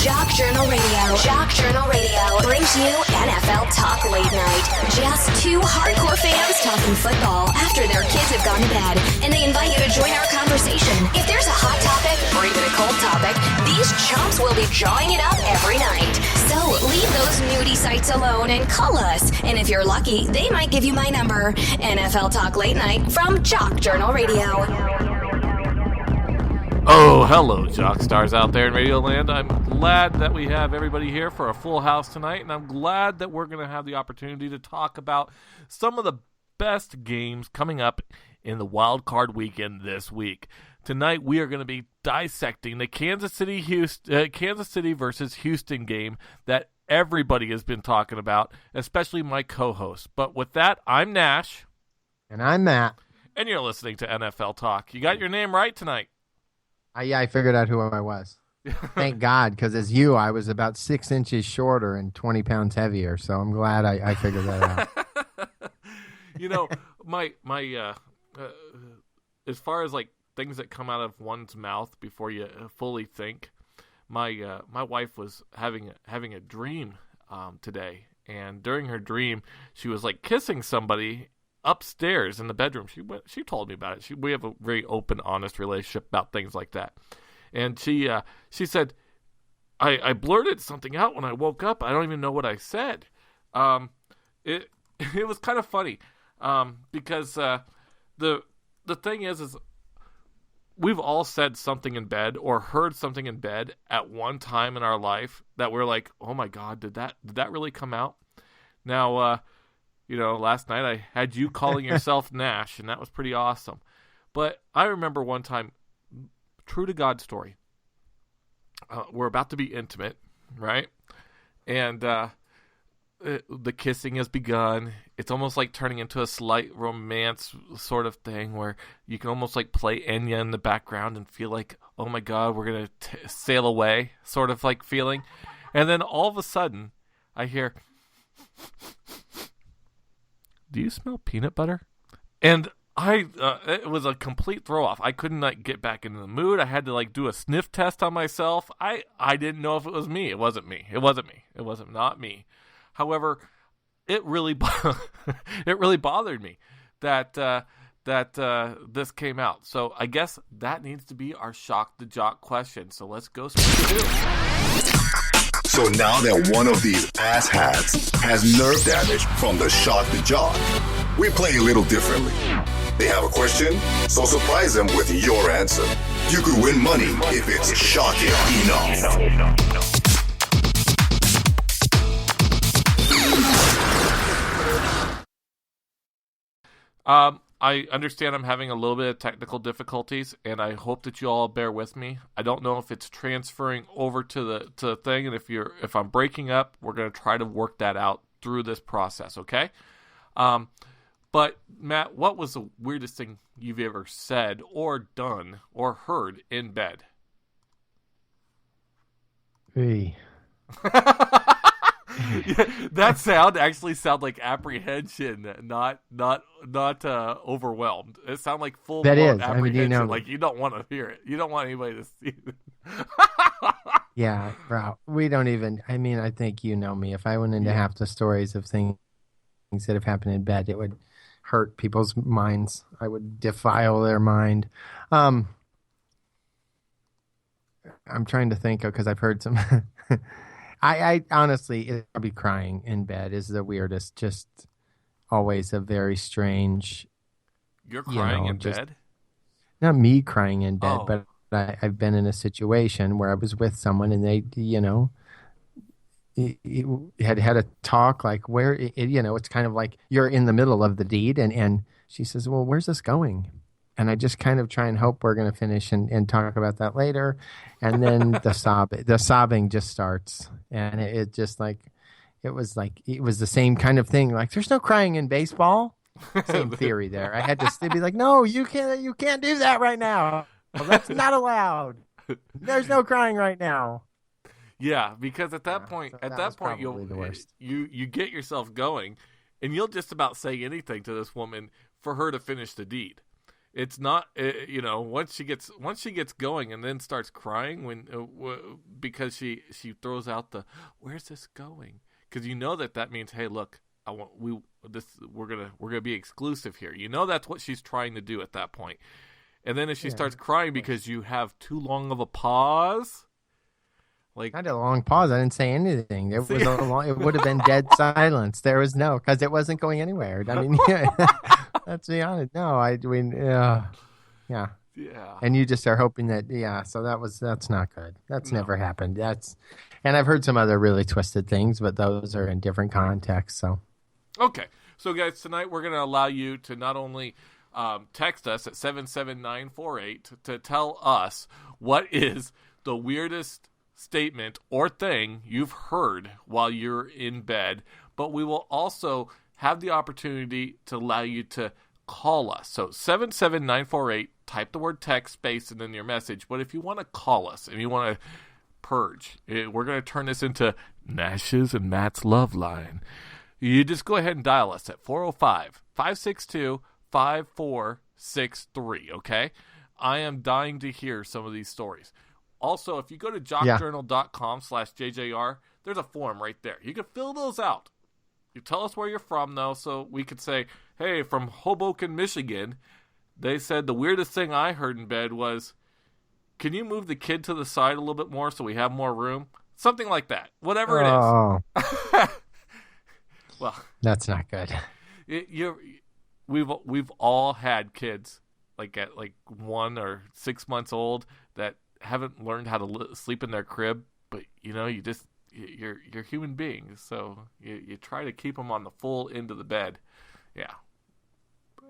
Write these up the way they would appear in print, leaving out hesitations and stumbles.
Jock Journal Radio. Jock Journal Radio brings you NFL Talk Late Night. Just two hardcore fans talking football after their kids have gone to bed, and they invite you to join our conversation. If there's a hot topic or even a cold topic, these chumps will be drawing it up every night. So leave those nudie sites alone and call us. And if you're lucky, they might give you my number. NFL Talk Late Night from Jock Journal Radio. Oh, hello, Jock Stars out there in Radio Land. I'm glad that we have everybody here for a full house tonight, and I'm glad that we're going to have the opportunity to talk about some of the best games coming up in the wild card weekend this week. Tonight, we are going to be dissecting the Kansas City versus Houston game that everybody has been talking about, especially my co-host. But with that, I'm Nash. And I'm Matt. And you're listening to NFL Talk. You got your name right tonight. Yeah, I figured out who I was. Thank God, because as you, I was about 6 inches shorter and 20 pounds heavier. So I'm glad I figured that out. You know, my as far as like things that come out of one's mouth before you fully think, my wife was having a dream today, and during her dream, she was like kissing somebody upstairs in the bedroom. She told me about it. We have a very open, honest relationship about things like that. And she said, I blurted something out when I woke up. I don't even know what I said. It was kind of funny because the thing is we've all said something in bed or heard something in bed at one time in our life that we're like, oh my God, did that really come out? Now, last night I had you calling yourself Nash, and that was pretty awesome. But I remember one time, true to God story, we're about to be intimate, right? And the kissing has begun. It's almost like turning into a slight romance sort of thing where you can almost like play Enya in the background and feel like, oh my God, we're going to sail away sort of like feeling. And then all of a sudden I hear, do you smell peanut butter? And it was a complete throw off. I couldn't like get back into the mood. I had to like do a sniff test on myself. I didn't know if it was me. It wasn't me. It was not me. However, it really bothered me that this came out. So I guess that needs to be our shock the jock question. So let's go straight to it. So now that one of these asshats has nerve damage from the shock the jock, we play a little differently. They have a question, so surprise them with your answer. You could win money if it's shocking enough. I understand I'm having a little bit of technical difficulties, and I hope that you all bear with me. I don't know if it's transferring over to the thing, and if I'm breaking up, we're going to try to work that out through this process, okay? But Matt, what was the weirdest thing you've ever said or done or heard in bed? Hey. Yeah, that sound actually sound like apprehension, not overwhelmed. It sounded like full blown apprehension. I mean, like you don't want to hear it. You don't want anybody to see it. Yeah, bro. We don't even. I mean, I think you know me. If I went into half the stories of things that have happened in bed, it would hurt people's minds. I would defile their mind. I'm trying to think because I've heard some. I honestly, I'll be crying in bed is the weirdest. Just always a very strange. You're crying in bed? Not me crying in bed, but I've been in a situation where I was with someone and they, had a talk like where, it's kind of like you're in the middle of the deed and she says, well, where's this going? And I just kind of try and hope we're going to finish and talk about that later. And then the sobbing just starts. And it just like, it was the same kind of thing. Like, there's no crying in baseball. Same theory there. I had to be like, no, you can't do that right now. Well, that's not allowed. There's no crying right now. Yeah, because at that point, you get yourself going, and you'll just about say anything to this woman for her to finish the deed. It's not, once she gets going and then starts crying because she throws out the, where's this going? Because that means, hey, look, we're gonna be exclusive here. That's what she's trying to do at that point. And then if she starts crying because you have too long of a pause, like not a long pause. I didn't say anything. It was it would have been dead silence. There was because it wasn't going anywhere. I mean, let's be honest. No, yeah. And you just are hoping that, so that's not good. That's never happened. And I've heard some other really twisted things, but those are in different contexts. So, okay. So guys, tonight we're going to allow you to not only text us at 77948 to tell us what is the weirdest statement or thing you've heard while you're in bed, but we will also have the opportunity to allow you to call us. So 77948, type the word text space and then your message. But if you want to call us and you want to purge, we're going to turn this into Nash's and Matt's Love Line. You just go ahead and dial us at 405-562-5463, okay? I am dying to hear some of these stories. Also, if you go to jockjournal.com/JJR, there's a form right there. You can fill those out. You tell us where you're from, though, so we could say, hey, from Hoboken, Michigan, they said the weirdest thing I heard in bed was, can you move the kid to the side a little bit more so we have more room? Something like that. Whatever it is. Well, that's not good. We've all had kids at 1 or 6 months old that haven't learned how to sleep in their crib, but you're human beings, so you try to keep them on the full end of the bed. Yeah,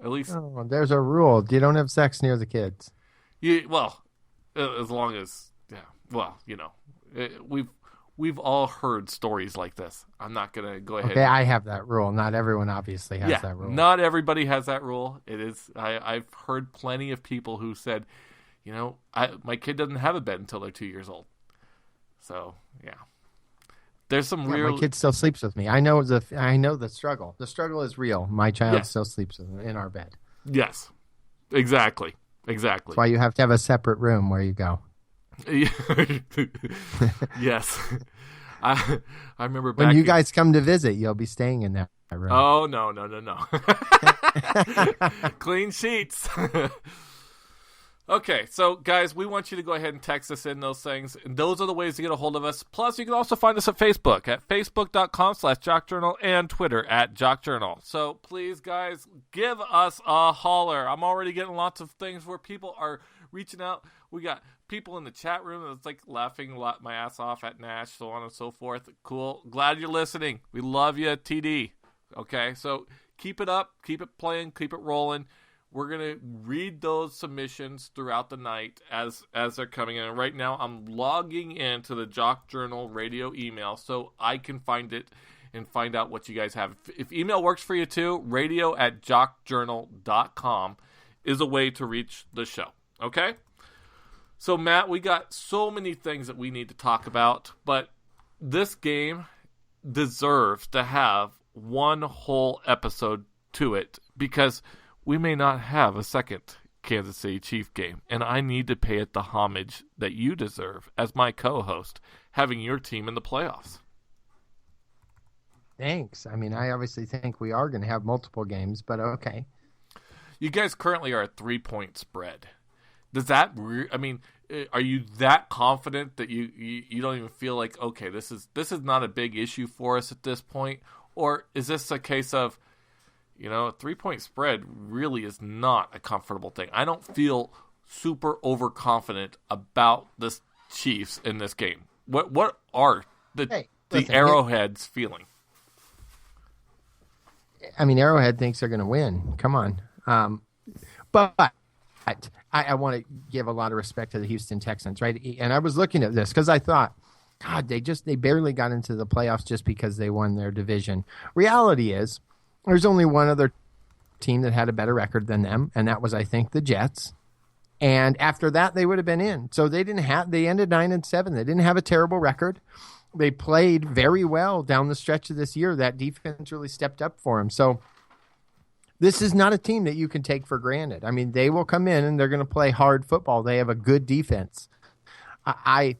at least there's a rule: you don't have sex near the kids. As long as we've all heard stories like this. I'm not gonna go ahead. Okay, I have that rule. Not everyone obviously has that rule. Not everybody has that rule. It is. I've heard plenty of people who said, my kid doesn't have a bed until they're 2 years old. So yeah, there's some real. My kid still sleeps with me. I know the struggle. The struggle is real. My child still sleeps in our bed. Yes, exactly. That's why you have to have a separate room where you go. Yes. I remember back when you guys come to visit, you'll be staying in that room. Oh, no. Clean sheets. Okay, so guys, we want you to go ahead and text us in those things. And those are the ways to get a hold of us. Plus, you can also find us at Facebook at facebook.com/jockjournal and Twitter at jockjournal. So please, guys, give us a holler. I'm already getting lots of things where people are reaching out. We got people in the chat room that's laughing my ass off at Nash, so on and so forth. Cool. Glad you're listening. We love you, TD. Okay, so keep it up. Keep it playing. Keep it rolling. We're going to read those submissions throughout the night as they're coming in. And right now, I'm logging into the Jock Journal radio email so I can find it and find out what you guys have. If email works for you too, radio@jockjournal.com is a way to reach the show. Okay? So, Matt, we got so many things that we need to talk about, but this game deserves to have one whole episode to it because we may not have a second Kansas City Chief game, and I need to pay it the homage that you deserve as my co-host, having your team in the playoffs. Thanks. I mean, I obviously think we are going to have multiple games, but okay. You guys currently are a 3-point spread. Does that? Are you that confident that you don't even feel like, okay, this is not a big issue for us at this point, or is this a case of, a 3-point spread really is not a comfortable thing? I don't feel super overconfident about the Chiefs in this game. What are the Arrowheads feeling? I mean, Arrowhead thinks they're going to win. Come on. But I want to give a lot of respect to the Houston Texans, right? And I was looking at this because I thought, God, they barely got into the playoffs just because they won their division. Reality is, there's only one other team that had a better record than them, and that was, I think, the Jets. And after that, they would have been in. So they ended 9-7. They didn't have a terrible record. They played very well down the stretch of this year. That defense really stepped up for them. So This is not a team that you can take for granted. I mean, they will come in and they're going to play hard football. They have a good defense. I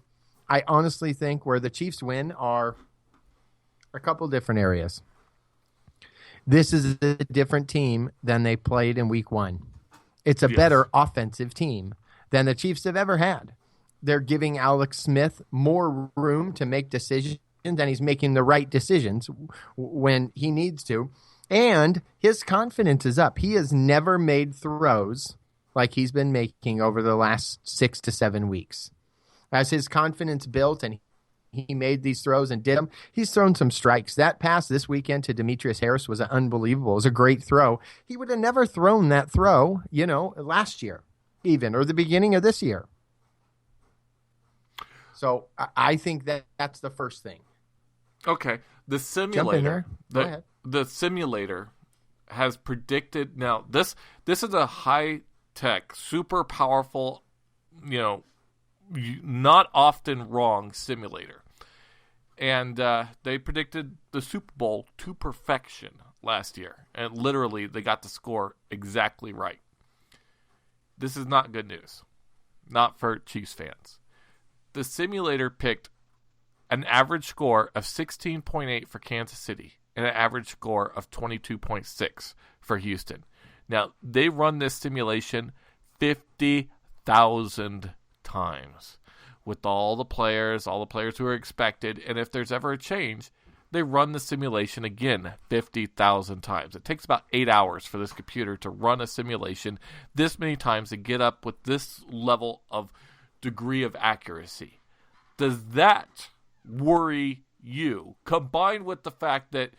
honestly think where the Chiefs win are a couple different areas. This is a different team than they played in week 1. It's a better offensive team than the Chiefs have ever had. They're giving Alex Smith more room to make decisions, and he's making the right decisions when he needs to. And his confidence is up. He has never made throws like he's been making over the last 6 to 7 weeks. As his confidence built and he made these throws and did them, he's thrown some strikes. That pass this weekend to Demetrius Harris was unbelievable. It was a great throw. He would have never thrown that throw, last year even, or the beginning of this year. So I think that's the first thing. Okay. The simulator. The simulator has predicted. Now, this is a high-tech, super powerful, not often wrong simulator. And they predicted the Super Bowl to perfection last year. And literally, they got the score exactly right. This is not good news. Not for Chiefs fans. The simulator picked an average score of 16.8 for Kansas City and an average score of 22.6 for Houston. Now, they run this simulation 50,000 times with all the players who are expected, and if there's ever a change, they run the simulation again 50,000 times. It takes about 8 hours for this computer to run a simulation this many times and get up with this level of degree of accuracy. Does that worry you, combined with the fact that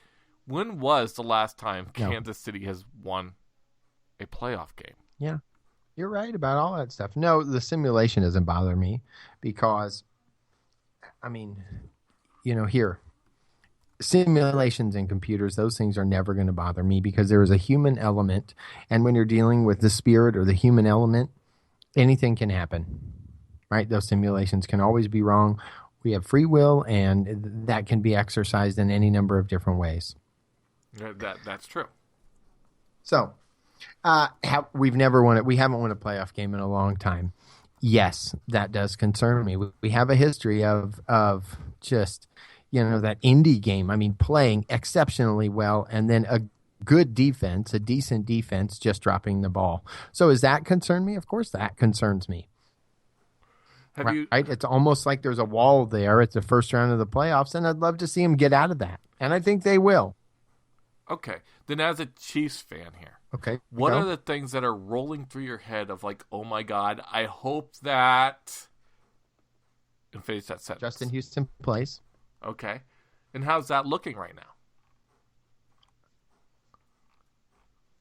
when was the last time Kansas City has won a playoff game? Yeah, you're right about all that stuff. No, the simulation doesn't bother me because, here, simulations and computers, those things are never going to bother me because there is a human element. And when you're dealing with the spirit or the human element, anything can happen, right? Those simulations can always be wrong. We have free will, and that can be exercised in any number of different ways. That's true. So, we've never won it. We haven't won a playoff game in a long time. Yes, that does concern me. We have a history of just, that indie game. Playing exceptionally well, and then a good defense, a decent defense, just dropping the ball. So, does that concern me? Of course, that concerns me. Right? It's almost like there's a wall there at the first round of the playoffs, and I'd love to see them get out of that. And I think they will. Okay. Then as a Chiefs fan here, what are the things that are rolling through your head of like, oh my God, I hope that... And finish that sentence. Justin Houston plays. Okay. And how's that looking right now?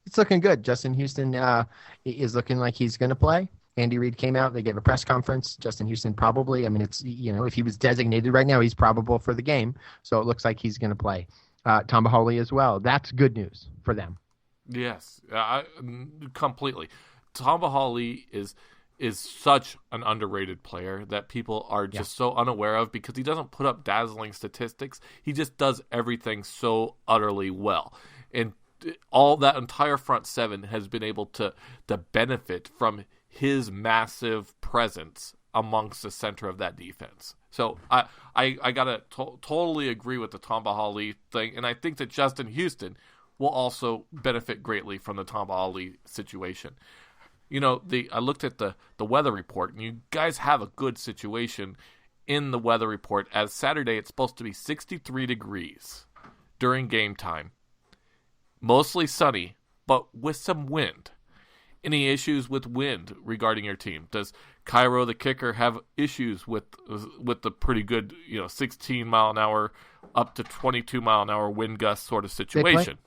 It's looking good. Justin Houston is looking like he's going to play. Andy Reid came out. They gave a press conference. Justin Houston probably. It's, if he was designated right now, he's probable for the game. So it looks like he's going to play. Tamba Hawley as well. That's good news for them. Yes, completely. Tamba Hawley is such an underrated player that people are just so unaware of because he doesn't put up dazzling statistics. He just does everything so utterly well. And all that entire front seven has been able to benefit from his massive presence amongst the center of that defense. So I gotta totally agree with the Tamba Hawley thing, and I think that Justin Houston will also benefit greatly from the Tamba Hawley situation. I looked at the weather report, and you guys have a good situation in the weather report. As Saturday, it's supposed to be 63 degrees during game time, mostly sunny, but with some wind. Any issues with wind regarding your team? Does Cairo, the kicker, have issues with the pretty good, 16 mile an hour up to 22 mile an hour wind gust sort of situation?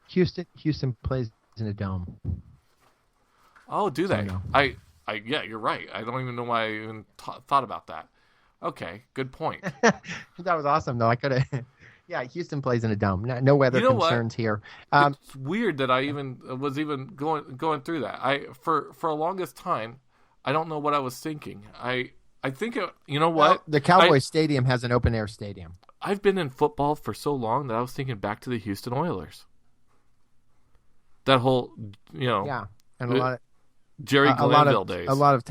Houston plays in a dome. Oh, do they? So yeah, you're right. I don't even know why I even thought about that. Okay, good point. That was awesome, though. I could have. Yeah, Houston plays in a dome. No weather concerns here. It's weird that I was going through that. For a longest time, I don't know what I was thinking. I think you know what? Well, the Cowboys Stadium has an open air stadium. I've been in football for so long that I was thinking back to the Houston Oilers. That whole, Yeah, and a lot of Jerry a lot Glanville of days. a lot of